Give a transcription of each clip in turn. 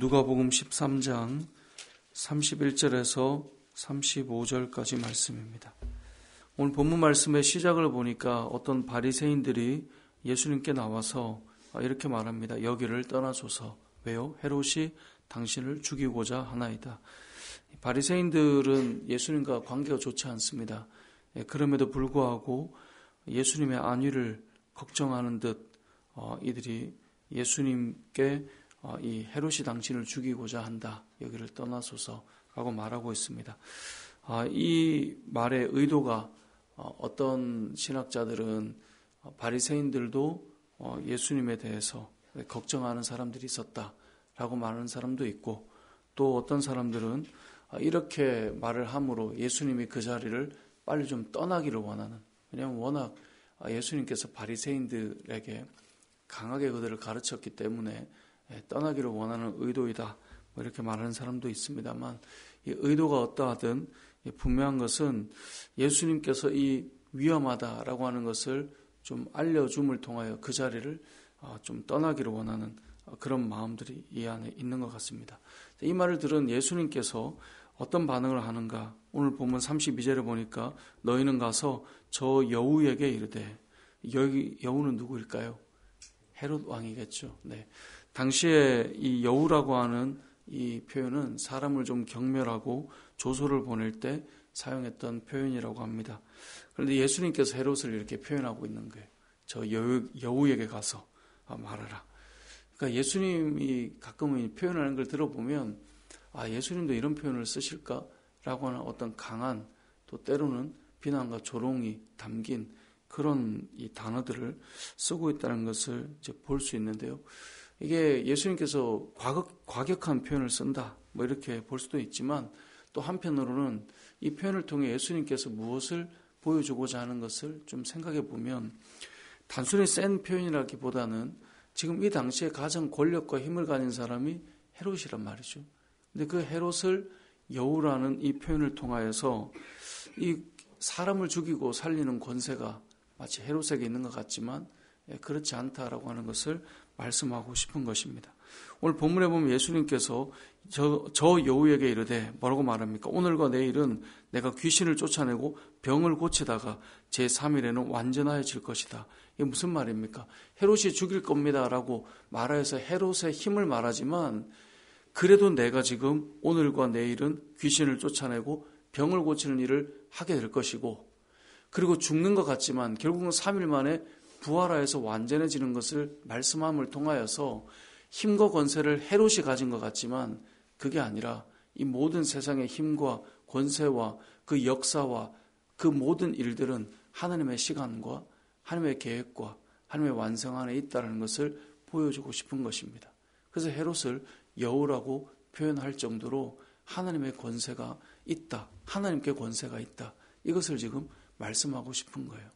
누가복음 13장 31절에서 35절까지 말씀입니다. 오늘 본문 말씀의 시작을 보니까 어떤 바리새인들이 예수님께 나와서 이렇게 말합니다. 여기를 떠나소서. 왜요? 헤롯이 당신을 죽이고자 하나이다. 바리새인들은 예수님과 관계가 좋지 않습니다. 그럼에도 불구하고 예수님의 안위를 걱정하는 듯 이들이 예수님께 이 헤롯이 당신을 죽이고자 한다. 여기를 떠나소서라고 말하고 있습니다. 이 말의 의도가 어떤 신학자들은 바리새인들도 예수님에 대해서 걱정하는 사람들이 있었다라고 말하는 사람도 있고, 또 어떤 사람들은 이렇게 말을 함으로 예수님이 그 자리를 빨리 좀 떠나기를 원하는, 왜냐하면 워낙 예수님께서 바리새인들에게 강하게 그들을 가르쳤기 때문에 떠나기를 원하는 의도이다, 이렇게 말하는 사람도 있습니다만, 이 의도가 어떠하든 분명한 것은 예수님께서 이 위험하다라고 하는 것을 좀 알려줌을 통하여 그 자리를 좀 떠나기를 원하는 그런 마음들이 이 안에 있는 것 같습니다. 이 말을 들은 예수님께서 어떤 반응을 하는가? 오늘 본문 32절에 보니까 너희는 가서 저 여우에게 이르되, 여기 여우는 누구일까요? 헤롯 왕이겠죠. 네. 당시에 이 여우라고 하는 이 표현은 사람을 좀 경멸하고 조소를 보낼 때 사용했던 표현이라고 합니다. 그런데 예수님께서 헤롯을 이렇게 표현하고 있는 거예요. 저 여우에게 가서 말하라. 그러니까 예수님이 가끔은 표현하는 걸 들어보면 예수님도 이런 표현을 쓰실까라고 하는 어떤 강한, 또 때로는 비난과 조롱이 담긴 그런 이 단어들을 쓰고 있다는 것을 이제 볼 수 있는데요. 이게 예수님께서 과격한 표현을 쓴다, 이렇게 볼 수도 있지만, 또 한편으로는 이 표현을 통해 예수님께서 무엇을 보여주고자 하는 것을 좀 생각해 보면, 단순히 센 표현이라기보다는 지금 이 당시에 가장 권력과 힘을 가진 사람이 헤롯이란 말이죠. 근데 그 헤롯을 여우라는 이 표현을 통하여서 이 사람을 죽이고 살리는 권세가 마치 헤롯에게 있는 것 같지만 그렇지 않다라고 하는 것을 말씀하고 싶은 것입니다. 오늘 본문에 보면 예수님께서 저 여우에게 이르되 뭐라고 말합니까? 오늘과 내일은 내가 귀신을 쫓아내고 병을 고치다가 제3일에는 완전하여질 것이다. 이게 무슨 말입니까? 헤롯이 죽일 겁니다 라고 말하여서 헤롯의 힘을 말하지만, 그래도 내가 지금 오늘과 내일은 귀신을 쫓아내고 병을 고치는 일을 하게 될 것이고, 그리고 죽는 것 같지만 결국은 3일 만에 부활하여서 완전해지는 것을 말씀함을 통하여서 힘과 권세를 헤롯이 가진 것 같지만 그게 아니라 이 모든 세상의 힘과 권세와 그 역사와 그 모든 일들은 하나님의 시간과 하나님의 계획과 하나님의 완성 안에 있다는 것을 보여주고 싶은 것입니다. 그래서 헤롯을 여우라고 표현할 정도로 하나님의 권세가 있다, 하나님께 권세가 있다, 이것을 지금 말씀하고 싶은 거예요.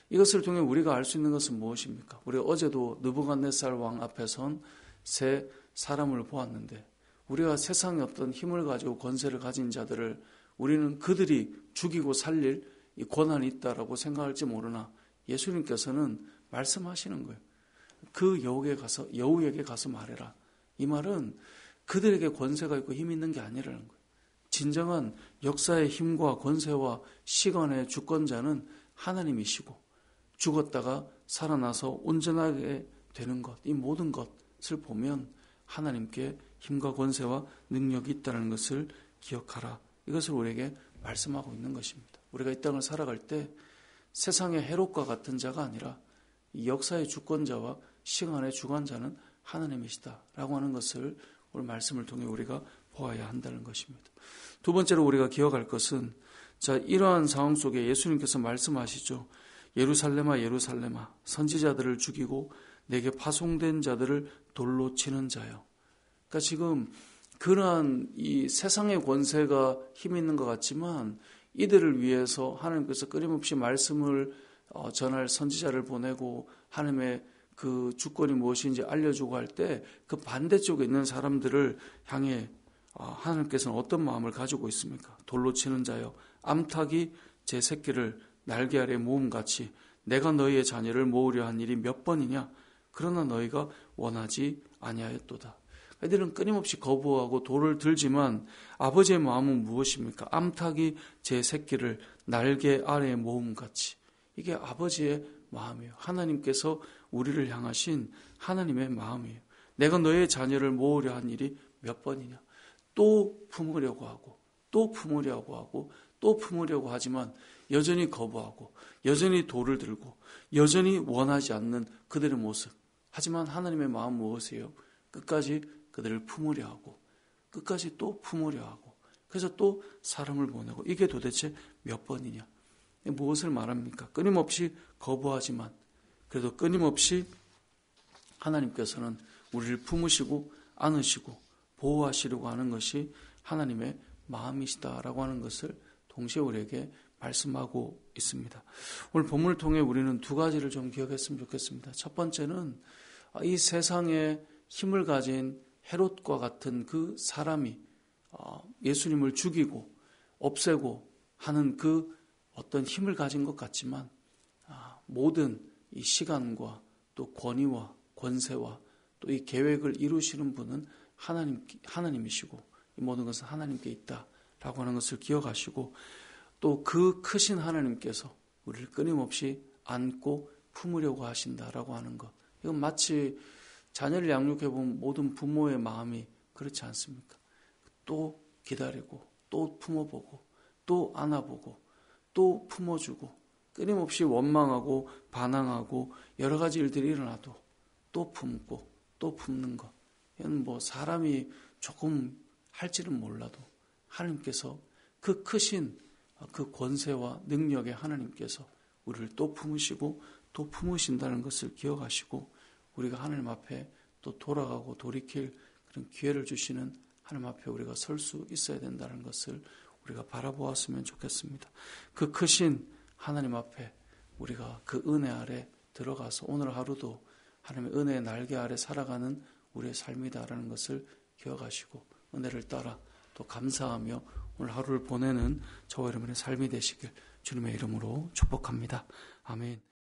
이것을 통해 우리가 알 수 있는 것은 무엇입니까? 우리가 어제도 느부갓네살 왕 앞에 선 세 사람을 보았는데, 우리가 세상에 어떤 힘을 가지고 권세를 가진 자들을 우리는 그들이 죽이고 살릴 이 권한이 있다라고 생각할지 모르나 예수님께서는 말씀하시는 거예요. 그 여우에게 가서 말해라. 이 말은 그들에게 권세가 있고 힘이 있는 게 아니라는 거예요. 진정한 역사의 힘과 권세와 시간의 주권자는 하나님이시고, 죽었다가 살아나서 온전하게 되는 것, 이 모든 것을 보면 하나님께 힘과 권세와 능력이 있다는 것을 기억하라. 이것을 우리에게 말씀하고 있는 것입니다. 우리가 이 땅을 살아갈 때 세상의 헤롯과 같은 자가 아니라 이 역사의 주권자와 시간의 주관자는 하나님이시다라고 하는 것을 오늘 말씀을 통해 우리가 보아야 한다는 것입니다. 두 번째로 우리가 기억할 것은, 이러한 상황 속에 예수님께서 말씀하시죠. 예루살렘아 예루살렘아 선지자들을 죽이고 내게 파송된 자들을 돌로 치는 자요. 그러니까 지금 그러한 이 세상의 권세가 힘 있는 것 같지만 이들을 위해서 하나님께서 끊임없이 말씀을 전할 선지자를 보내고 하나님의 그 주권이 무엇인지 알려주고 할 때 그 반대쪽에 있는 사람들을 향해 하나님께서는 어떤 마음을 가지고 있습니까? 돌로 치는 자요, 암탉이 제 새끼를 날개 아래 모음같이 내가 너희의 자녀를 모으려 한 일이 몇 번이냐? 그러나 너희가 원하지 아니하였도다. 애들은 끊임없이 거부하고 돌을 들지만 아버지의 마음은 무엇입니까? 암탉이 제 새끼를 날개 아래에 모음같이. 이게 아버지의 마음이에요. 하나님께서 우리를 향하신 하나님의 마음이에요. 내가 너의 자녀를 모으려 한 일이 몇 번이냐. 또 품으려고 하고 또 품으려고 하고 또 품으려고 하지만 여전히 거부하고 여전히 돌을 들고 여전히 원하지 않는 그들의 모습. 하지만 하나님의 마음 무엇이에요? 끝까지 그들을 품으려 하고 끝까지 또 품으려 하고 그래서 또 사람을 보내고 이게 도대체 몇 번이냐. 무엇을 말합니까? 끊임없이 거부하지만 그래도 끊임없이 하나님께서는 우리를 품으시고 안으시고 보호하시려고 하는 것이 하나님의 마음이시다라고 하는 것을 동시에 우리에게 말씀하고 있습니다. 오늘 본문을 통해 우리는 두 가지를 좀 기억했으면 좋겠습니다. 첫 번째는 이 세상에 힘을 가진 헤롯과 같은 그 사람이 예수님을 죽이고 없애고 하는 그 어떤 힘을 가진 것 같지만 모든 이 시간과 또 권위와 권세와 또 이 계획을 이루시는 분은 하나님이시고 이 모든 것은 하나님께 있다라고 하는 것을 기억하시고 또 그 크신 하나님께서 우리를 끊임없이 안고 품으려고 하신다라고 하는 것. 이건 마치 자녀를 양육해본 모든 부모의 마음이 그렇지 않습니까? 또 기다리고 또 품어보고 또 안아보고 또 품어주고 끊임없이 원망하고 반항하고 여러 가지 일들이 일어나도 또 품고 또 품는 것. 이건 뭐 사람이 조금 할지는 몰라도 하나님께서 그 크신 그 권세와 능력의 하나님께서 우리를 또 품으시고 또 품으신다는 것을 기억하시고 우리가 하나님 앞에 또 돌아가고 돌이킬 그런 기회를 주시는 하나님 앞에 우리가 설 수 있어야 된다는 것을 우리가 바라보았으면 좋겠습니다. 그 크신 하나님 앞에 우리가 그 은혜 아래 들어가서 오늘 하루도 하나님의 은혜의 날개 아래 살아가는 우리의 삶이다라는 것을 기억하시고 은혜를 따라 또 감사하며 오늘 하루를 보내는 저와 여러분의 삶이 되시길 주님의 이름으로 축복합니다. 아멘.